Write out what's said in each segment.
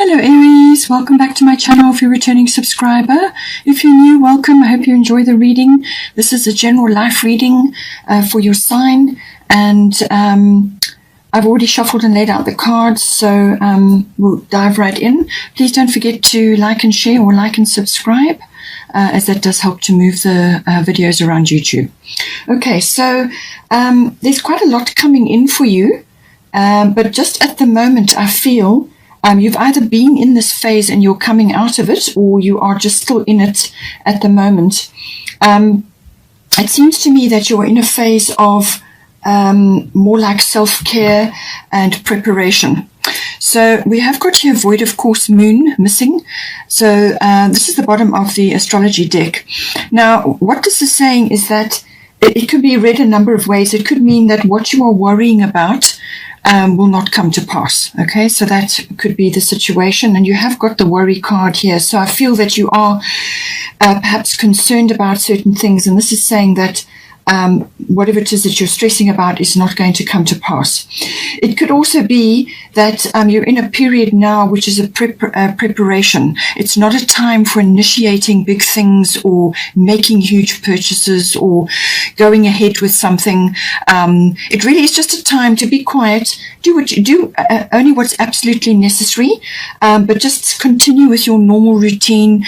Hello Aries, welcome back to my channel if you're a returning subscriber. If you're new, welcome. I hope you enjoy the reading. This is a general life reading for your sign, and I've already shuffled and laid out the cards, so we'll dive right in. Please don't forget to like and share, or like and subscribe, as that does help to move the videos around YouTube. Okay, so there's quite a lot coming in for you, but just at the moment I feel you've either been in this phase and you're coming out of it, or you are just still in it at the moment. It seems to me that you're in a phase of more like self-care and preparation. So we have got here void of course moon missing. So this is the bottom of the astrology deck. Now what this is saying is that it could be read a number of ways. It could mean that what you are worrying about will not come to pass. Okay, so that could be the situation, and you have got the worry card here. So I feel that you are perhaps concerned about certain things, and this is saying that whatever it is that you're stressing about is not going to come to pass. It could also be that you're in a period now which is a preparation. It's not a time for initiating big things or making huge purchases or going ahead with something. It really is just a time to be quiet, do what you do, only what's absolutely necessary, but just continue with your normal routine,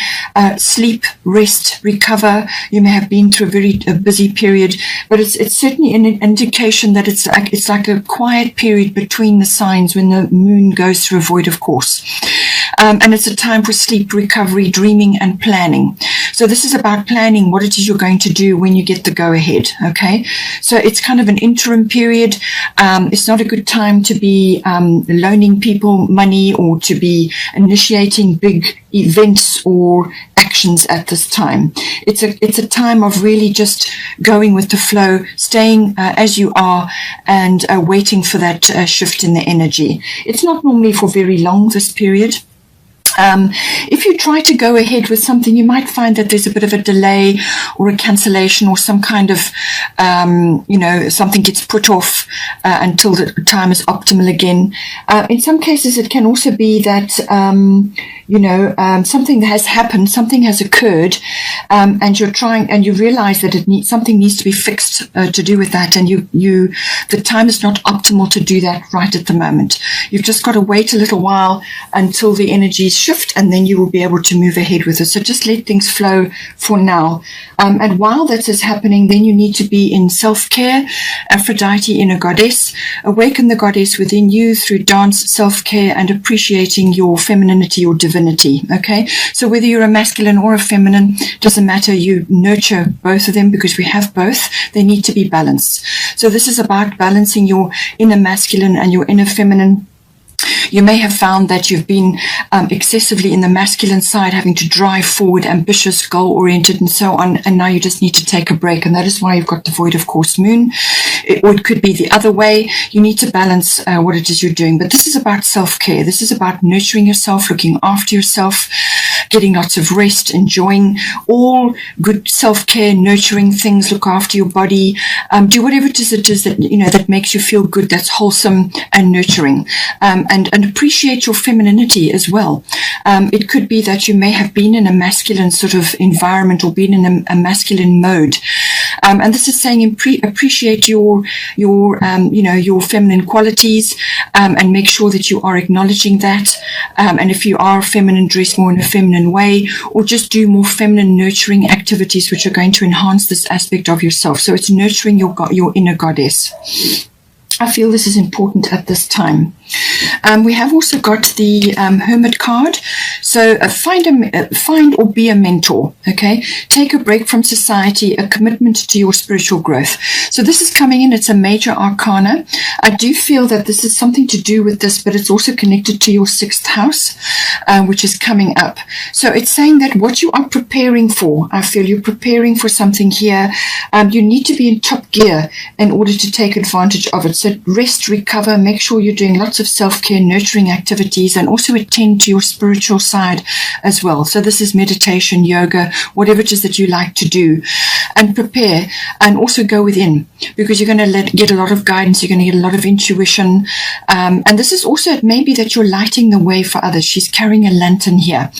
sleep, rest, recover. You may have been through a very busy period, but it's certainly an indication that it's like a quiet period between the signs when the moon goes through a void of course. And it's a time for sleep, recovery, dreaming, and planning. So this is about planning what it is you're going to do when you get the go-ahead, okay? So it's kind of an interim period. It's not a good time to be loaning people money or to be initiating big events or actions at this time. It's a time of really just going with the flow, staying as you are, and waiting for that shift in the energy. It's not normally for very long, this period. If you try to go ahead with something, you might find that there's a bit of a delay or a cancellation or some kind of, something gets put off until the time is optimal again. In some cases, it can also be that, something has happened, something has occurred, and you're trying, and you realize that something needs to be fixed to do with that, and the time is not optimal to do that right at the moment. You've just got to wait a little while until the energies shift, and then you will be able to move ahead with it. So just let things flow for now. And while that is happening, then you need to be in self-care. Aphrodite, inner goddess. Awaken the goddess within you through dance, self-care, and appreciating your femininity or divinity. Okay, so whether you're a masculine or a feminine, doesn't matter. You nurture both of them because we have both. They need to be balanced. So this is about balancing your inner masculine and your inner feminine. You may have found that you've been excessively in the masculine side, having to drive forward, ambitious, goal-oriented, and so on, and now you just need to take a break, and that is why you've got the void of course moon. Or it could be the other way. You need to balance what it is you're doing, but this is about self-care. This is about nurturing yourself, looking after yourself, getting lots of rest, enjoying all good self-care, nurturing things. Look after your body. Do whatever it is that makes you feel good, that's wholesome and nurturing. And appreciate your femininity as well. It could be that you may have been in a masculine sort of environment or been in a masculine mode. And this is saying appreciate your feminine qualities, and make sure that you are acknowledging that. And if you are feminine, dress more in a feminine way, or just do more feminine nurturing activities which are going to enhance this aspect of yourself. So it's nurturing your inner goddess. I feel this is important at this time. We have also got the Hermit card. So find or be a mentor. Okay, take a break from society, a commitment to your spiritual growth. So this is coming in. It's a major arcana. I do feel that this is something to do with this, but it's also connected to your 6th house, which is coming up. So it's saying that what you are preparing for, I feel you're preparing for something here. You need to be in top gear in order to take advantage of it. So rest, recover, make sure you're doing lots of self-care, nurturing activities, and also attend to your spiritual side as well. So this is meditation, yoga, whatever it is that you like to do. and prepare, and also go within, because you're going to get a lot of guidance. You're going to get a lot of intuition. And this is also, it may be that you're lighting the way for others. She's carrying a lantern here.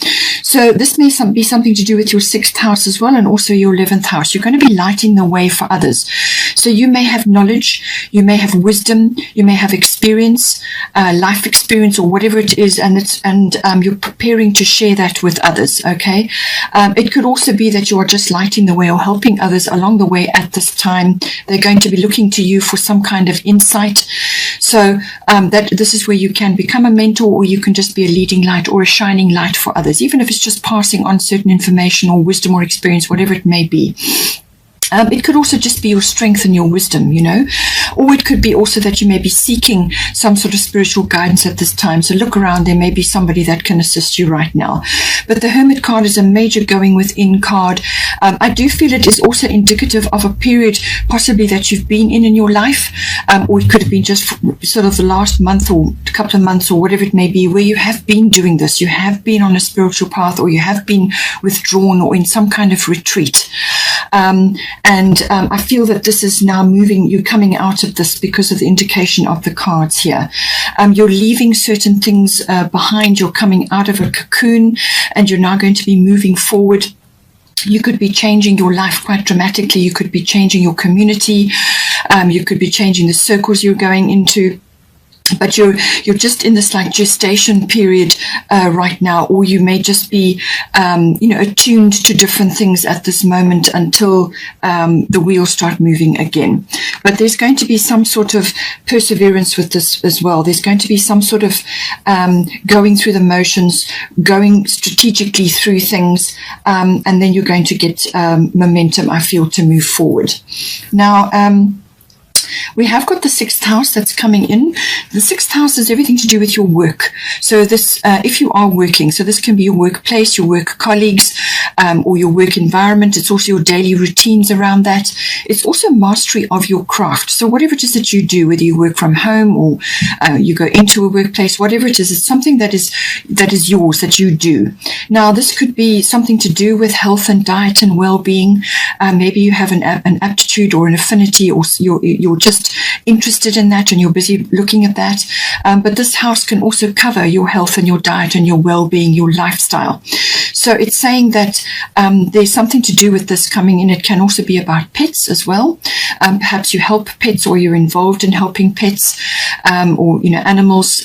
So this may be something to do with your 6th house as well, and also your 11th house. You're going to be lighting the way for others. So you may have knowledge, you may have wisdom, you may have experience, life experience, or whatever it is, and you're preparing to share that with others. Okay. It could also be that you are just lighting the way or helping others along the way at this time. They're going to be looking to you for some kind of insight. So that this is where you can become a mentor, or you can just be a leading light or a shining light for others, even if it's just passing on certain information or wisdom or experience, whatever it may be. It could also just be your strength and your wisdom, you know, or it could be also that you may be seeking some sort of spiritual guidance at this time. So look around, there may be somebody that can assist you right now. But the Hermit card is a major going within card. I do feel it is also indicative of a period possibly that you've been in your life, or it could have been just sort of the last month or a couple of months or whatever it may be, where you have been doing this. You have been on a spiritual path, or you have been withdrawn or in some kind of retreat. I feel that this is now moving, you're coming out of this because of the indication of the cards here. You're leaving certain things behind. You're coming out of a cocoon, and you're now going to be moving forward. You could be changing your life quite dramatically. You could be changing your community. You could be changing the circles you're going into. But you're just in this like gestation period right now, or you may just be, attuned to different things at this moment until the wheels start moving again. But there's going to be some sort of perseverance with this as well. There's going to be some sort of going through the motions, going strategically through things, and then you're going to get momentum, I feel, to move forward. Now, we have got the 6th house that's coming in. The 6th house is everything to do with your work. So this, if you are working, so this can be your workplace, your work colleagues, or your work environment. It's also your daily routines around that. It's also mastery of your craft. So whatever it is that you do, whether you work from home or you go into a workplace, whatever it is, it's something that is yours, that you do. Now, this could be something to do with health and diet and well-being. Maybe you have an aptitude or an affinity, or you're just interested in that and you're busy looking at that. But this house can also cover your health and your diet and your well-being, your lifestyle. So it's saying that there's something to do with this coming in. It can also be about pets as well. Perhaps you help pets, or you're involved in helping pets, or animals,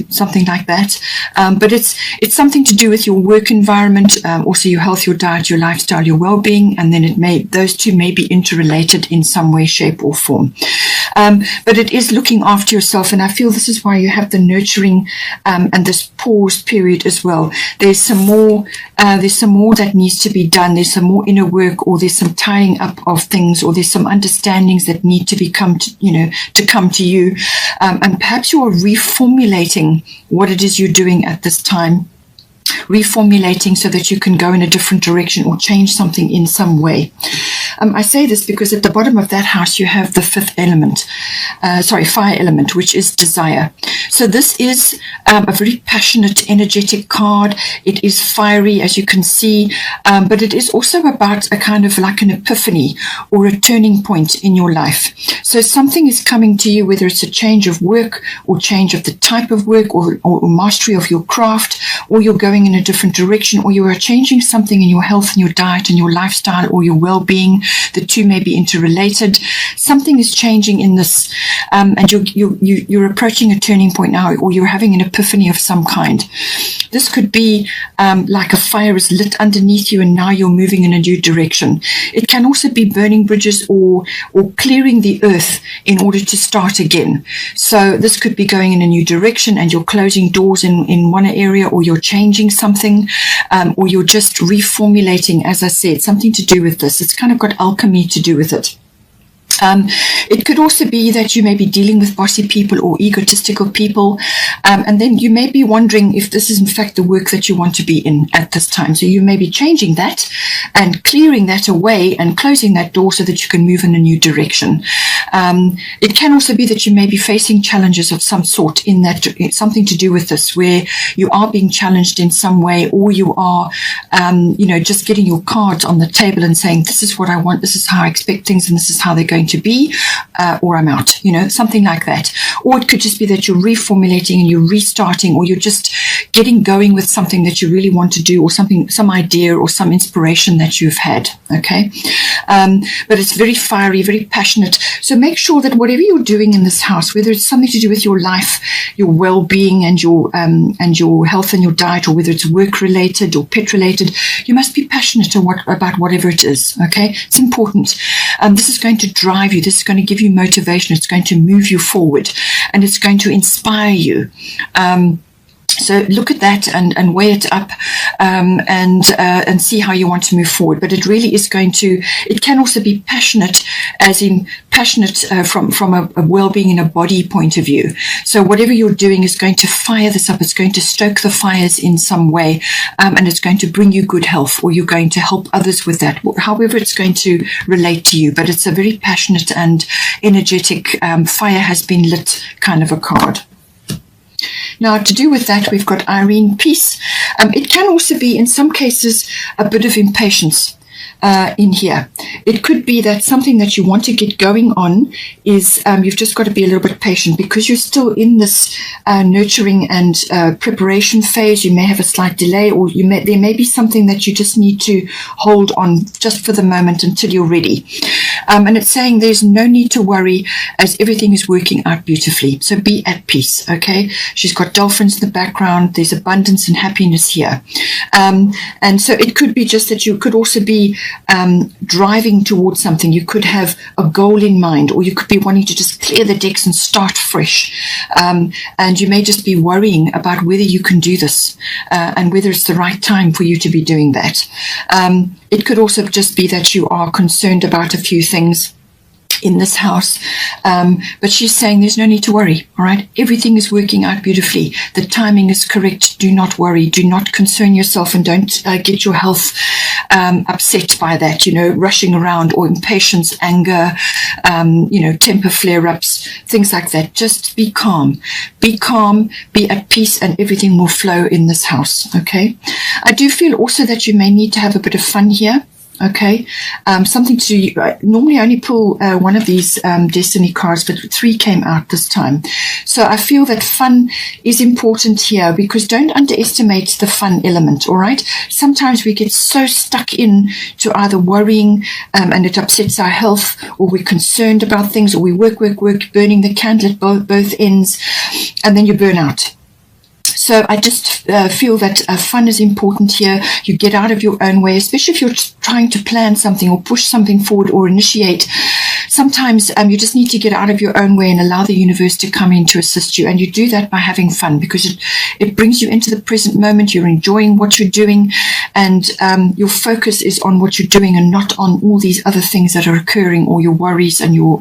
something like that. But it's something to do with your work environment, also your health, your diet, your lifestyle, your well-being, and then those two may be interrelated in some way, shape, or form. But it is looking after yourself, and I feel this is why you have the nurturing and this pause period as well. There's some more that needs to be done. There's some more inner work, or there's some tying up of things, or there's some understandings that need to come to you, and perhaps you are reformulating what it is you're doing at this time. Reformulating so that you can go in a different direction or change something in some way. I say this because at the bottom of that house you have the fire element, which is desire. So this is a very passionate, energetic card. It is fiery, as you can see, but it is also about a kind of like an epiphany or a turning point in your life. So something is coming to you, whether it's a change of work or change of the type of work, or mastery of your craft, or you're going in a different direction, or you are changing something in your health and your diet and your lifestyle or your well-being. The two may be interrelated. Something is changing in this, and you're approaching a turning point now, or you're having an epiphany of some kind. This could be like a fire is lit underneath you, and now you're moving in a new direction. It can also be burning bridges or clearing the earth in order to start again. So this could be going in a new direction, and you're closing doors in one area, or you're changing something, or you're just reformulating, as I said, something to do with this. It's kind of got alchemy to do with it. It could also be that you may be dealing with bossy people or egotistical people, and then you may be wondering if this is in fact the work that you want to be in at this time. So you may be changing that and clearing that away and closing that door so that you can move in a new direction. It can also be that you may be facing challenges of some sort in that, something to do with this, where you are being challenged in some way, or you are, just getting your cards on the table and saying, this is what I want, this is how I expect things, and this is how they're going to be, or I'm out, something like that. Or it could just be that you're reformulating and you're restarting, or you're just getting going with something that you really want to do, or some idea or some inspiration that you've had. Okay. But it's very fiery, very passionate. So make sure that whatever you're doing in this house, whether it's something to do with your life, your well-being, and your health and your diet, or whether it's work-related or pet-related, you must be passionate about whatever it is. Okay. It's important. This is going to drive you. This is going to give you motivation. It's going to move you forward, and it's going to inspire you. So look at that and weigh it up, and see how you want to move forward. But it really is it can also be passionate, as in passionate from a well-being and a body point of view. So whatever you're doing is going to fire this up. It's going to stoke the fires in some way, and it's going to bring you good health, or you're going to help others with that. However, it's going to relate to you. But it's a very passionate and energetic, fire has been lit kind of a card. Now, to do with that, we've got Irene, peace. It can also be, in some cases, a bit of impatience in here. It could be that something that you want to get going on is, you've just got to be a little bit patient, because you're still in this nurturing and preparation phase. You may have a slight delay, or there may be something that you just need to hold on just for the moment until you're ready. And it's saying there's no need to worry, as everything is working out beautifully. So be at peace, okay? She's got dolphins in the background. There's abundance and happiness here. And so it could be just that you could also be driving towards something. You could have a goal in mind, or you could be wanting to just clear the decks and start fresh. And you may just be worrying about whether you can do this, and whether it's the right time for you to be doing that. It could also just be that you are concerned about a few things in this house, but she's saying there's no need to worry. All right, everything is working out beautifully. The timing is correct. Do not worry. Do not concern yourself, and don't get your health upset by that, rushing around, or impatience, anger, temper flare-ups, things like that. Just be calm, be at peace, and everything will flow in this house. Okay. I do feel also that you may need to have a bit of fun here. Okay, something to normally I only pull one of these destiny cards, but 3 came out this time. So I feel that fun is important here, because don't underestimate the fun element. All right, sometimes we get so stuck in to either worrying, and it upsets our health, or we're concerned about things, or we work, burning the candle at both ends, and then you burn out. So I just feel that fun is important here. You get out of your own way, especially if you're trying to plan something or push something forward or initiate. Sometimes you just need to get out of your own way and allow the universe to come in to assist you. And you do that by having fun, because it brings you into the present moment. You're enjoying what you're doing, and your focus is on what you're doing and not on all these other things that are occurring, or your worries and your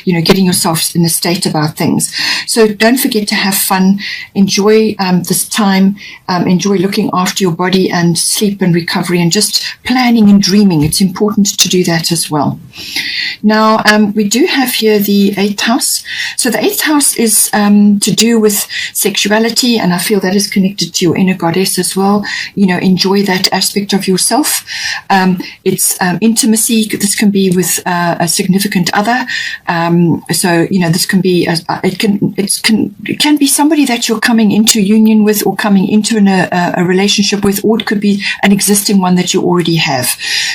getting yourself in a state about things. So don't forget to have fun. Enjoy this time. Enjoy looking after your body and sleep and recovery, and just planning and dreaming. It's important to do that as well. Now, we do have here the 8th house. So the 8th house is to do with sexuality, and I feel that is connected to your inner goddess as well. Enjoy that aspect of yourself. It's intimacy. This can be with a significant other. So this can be it can be somebody that you're coming into union with, or coming into a relationship with, or it could be an existing one that you already have.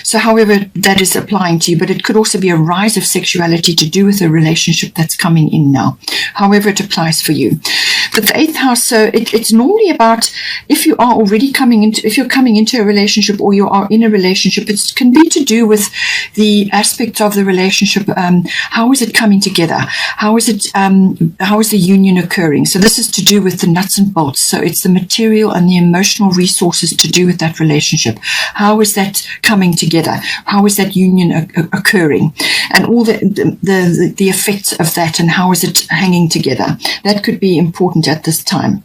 So however that is applying to you, but it could also be a rise of sexuality to do with a relationship that's coming in now, however it applies for you. But the 8th house, so it's normally about if you're coming into a relationship, or you are in a relationship, it can be to do with the aspect of the relationship. How is it coming together? How is the union occurring? So this is to do with the nuts and bolts bolts. So it's the material and the emotional resources to do with that relationship. How is that coming together? How is that union occurring? And all the effects of that, and how is it hanging together? That could be important at this time.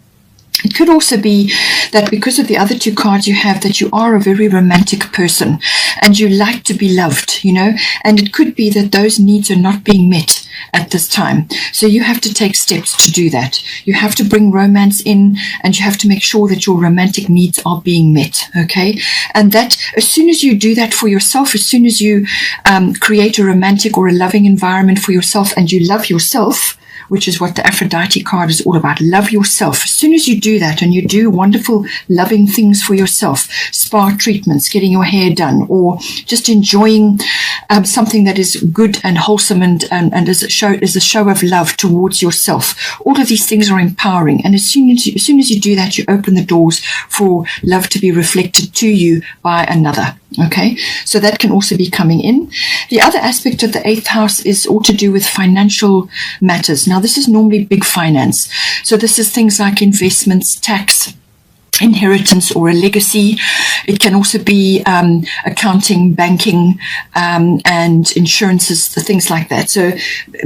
It could also be that because of the other two cards you have, that you are a very romantic person and you like to be loved, you know, and it could be that those needs are not being met at this time. So you have to take steps to do that. You have to bring romance in, and you have to make sure that your romantic needs are being met, okay? And that as soon as you do that for yourself, as soon as you create a romantic or a loving environment for yourself, and you love yourself, which is what the Aphrodite card is all about. Love yourself. As soon as you do that and you do wonderful, loving things for yourself, spa treatments, getting your hair done, or just enjoying something that is good and wholesome and is a show of love towards yourself. All of these things are empowering. And as soon as you do that, you open the doors for love to be reflected to you by another. Okay, so that can also be coming in. The other aspect of the 8th house is all to do with financial matters. Now, this is normally big finance. So this is things like investments, tax, inheritance, or a legacy. It can also be accounting, banking, and insurances, things like that. So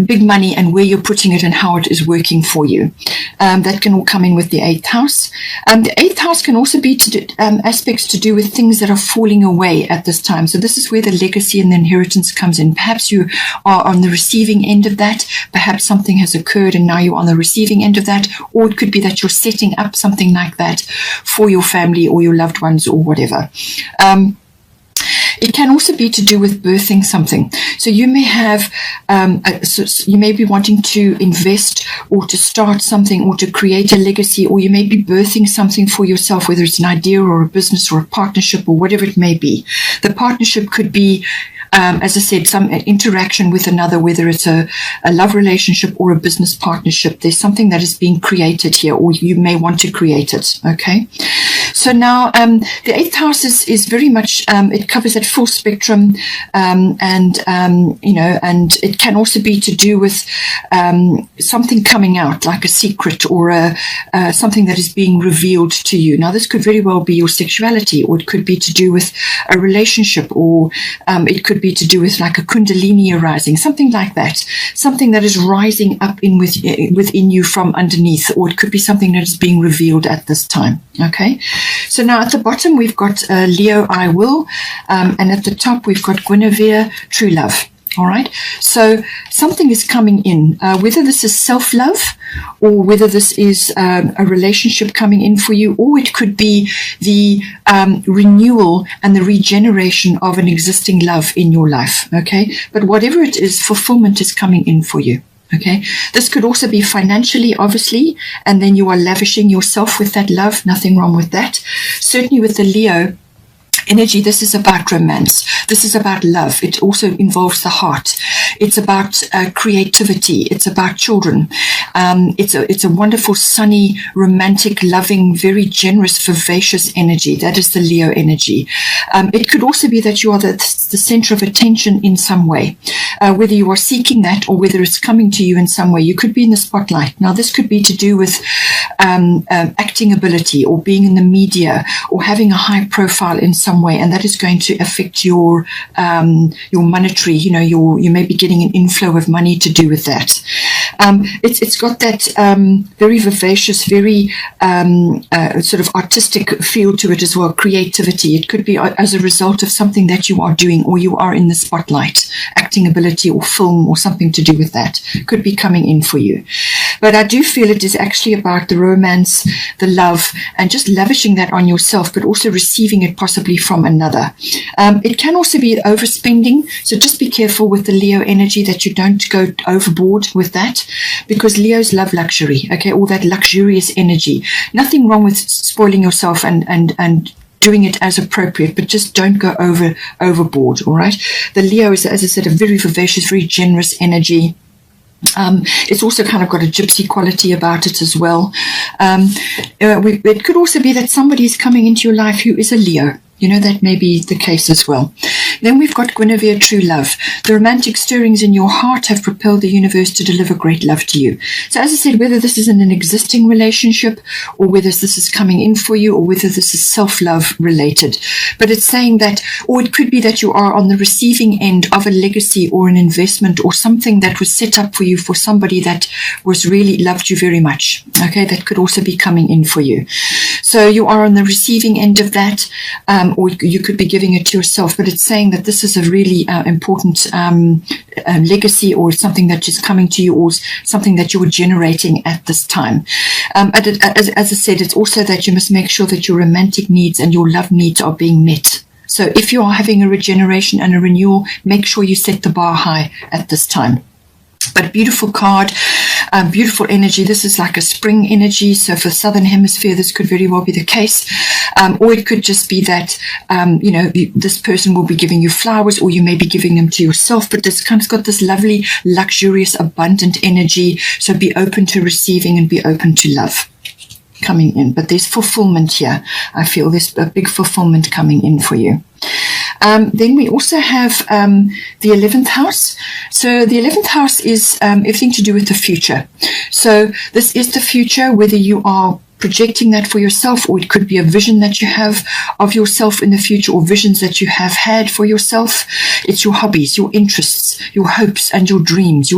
big money and where you're putting it and how it is working for you. That can all come in with the 8th house. The 8th house can also be aspects to do with things that are falling away at this time. So this is where the legacy and the inheritance comes in. Perhaps you are on the receiving end of that. Perhaps something has occurred and now you're on the receiving end of that. Or it could be that you're setting up something like that for your family or your loved ones or whatever. It can also be to do with birthing something. So you may have, you may be wanting to invest or to start something or to create a legacy, or you may be birthing something for yourself, whether it's an idea or a business or a partnership or whatever it may be. The partnership could be, as I said, some interaction with another, whether it's a love relationship or a business partnership. There's something that is being created here, or you may want to create it. Okay. So now, the 8th house is very much, it covers that full spectrum, and it can also be to do with, something coming out, like a secret or something that is being revealed to you. Now, this could very well be your sexuality, or it could be to do with a relationship, or, it could be to do with like a kundalini arising, something like that, something that is rising up within you from underneath, or it could be something that is being revealed at this time. Okay, so now at the bottom we've got Leo, I will, and at the top we've got Guinevere, true love. All right, so something is coming in, whether this is self-love or whether this is a relationship coming in for you, or it could be the renewal and the regeneration of an existing love in your life. Okay, but whatever it is, fulfillment is coming in for you. Okay, this could also be financially, obviously, and then you are lavishing yourself with that love. Nothing wrong with that. Certainly with the Leo energy, this is about romance. This is about love. It also involves the heart. It's about creativity. It's about children. It's a wonderful, sunny, romantic, loving, very generous, vivacious energy. That is the Leo energy. It could also be that you are the center of attention in some way, whether you are seeking that or whether it's coming to you in some way. You could be in the spotlight. Now, this could be to do with acting ability, or being in the media, or having a high profile in some way, and that is going to affect your monetary. You may be getting an inflow of money to do with that. It's got that very vivacious, very sort of artistic feel to it as well. Creativity. It could be as a result of something that you are doing, or you are in the spotlight. Acting ability or film or something to do with that could be coming in for you. But I do feel it is actually about the romance, the love, and just lavishing that on yourself, but also receiving it possibly from another. It can also be overspending, so just be careful with the Leo energy that you don't go overboard with that, because Leos love luxury, okay, all that luxurious energy. Nothing wrong with spoiling yourself and doing it as appropriate, but just don't go overboard, all right? The Leo is, as I said, a very vivacious, very generous energy. It's also kind of got a gypsy quality about it as well. It could also be that somebody is coming into your life who is a Leo. That may be the case as well. Then we've got Guinevere, true love. The romantic stirrings in your heart have propelled the universe to deliver great love to you. So as I said, whether this is in an existing relationship or whether this is coming in for you or whether this is self-love related. But it's saying that, or it could be that you are on the receiving end of a legacy or an investment or something that was set up for you for somebody that was really loved you very much. Okay, that could also be coming in for you. So you are on the receiving end of that, or you could be giving it to yourself. But it's saying that this is a really important legacy or something that is coming to you or something that you're generating at this time. As I said, it's also that you must make sure that your romantic needs and your love needs are being met. So if you are having a regeneration and a renewal, make sure you set the bar high at this time. But beautiful card, beautiful energy. This is like a spring energy. So for Southern Hemisphere, this could very well be the case. Or it could just be that, this person will be giving you flowers or you may be giving them to yourself. But this kind of got this lovely, luxurious, abundant energy. So be open to receiving and be open to love coming in. But there's fulfillment here. I feel there's a big fulfillment coming in for you. Then we also have the 11th house. So the 11th house is everything to do with the future. So this is the future, whether you are projecting that for yourself, or it could be a vision that you have of yourself in the future, or visions that you have had for yourself. It's your hobbies, your interests, your hopes and your dreams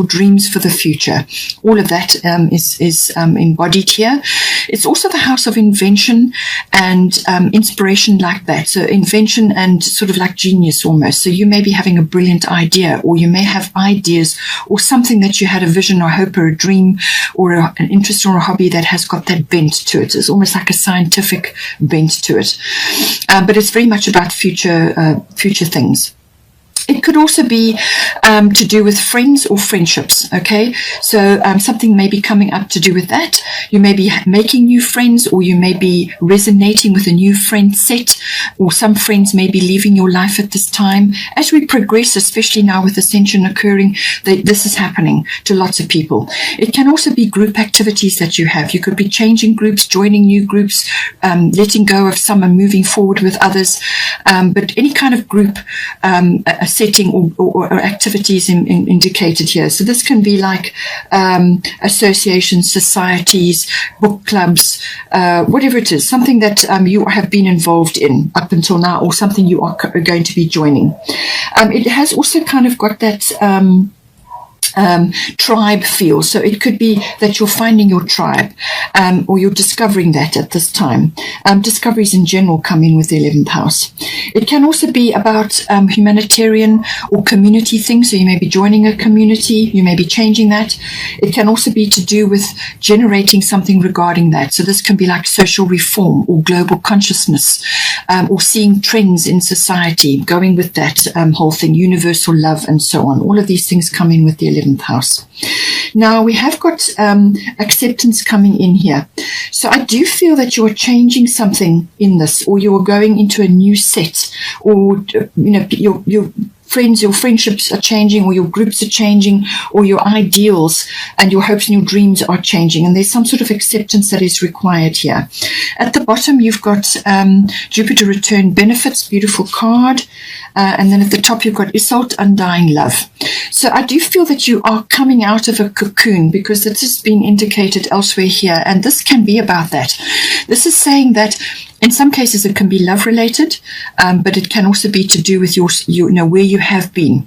for the future. All of that is embodied here. It's also the house of invention and inspiration like that. So invention and sort of like genius almost. So you may be having a brilliant idea, or you may have ideas or something that you had a vision or hope or a dream or an interest or a hobby that has got that bent to it. It's almost like a scientific bent to it. But it's very much about future things. It could also be to do with friends or friendships, okay? So something may be coming up to do with that. You may be making new friends, or you may be resonating with a new friend set, or some friends may be leaving your life at this time. As we progress, especially now with Ascension occurring, this is happening to lots of people. It can also be group activities that you have. You could be changing groups, joining new groups, letting go of some and moving forward with others. But any kind of group setting or activities indicated here. So this can be like associations, societies, book clubs, whatever it is, something that you have been involved in up until now, or something you are going to be joining. It has also kind of got that tribe feel. So it could be that you're finding your tribe, or you're discovering that at this time. Discoveries in general come in with the 11th house. It can also be about humanitarian or community things. So you may be joining a community, you may be changing that. It can also be to do with generating something regarding that. So this can be like social reform or global consciousness, or seeing trends in society, going with that whole thing, universal love and so on. All of these things come in with the 11th house. Now we have got acceptance coming in here. So I do feel that you are changing something in this, or you are going into a new set, or your friends, your friendships are changing, or your groups are changing, or your ideals and your hopes and your dreams are changing, and there's some sort of acceptance that is required here. At the bottom you've got Jupiter return benefits, beautiful card, and then at the top you've got Isolde, undying love. So I do feel that you are coming out of a cocoon, because this has been indicated elsewhere here, and this can be about that. This is saying that in some cases it can be love related, but it can also be to do with your where you have been.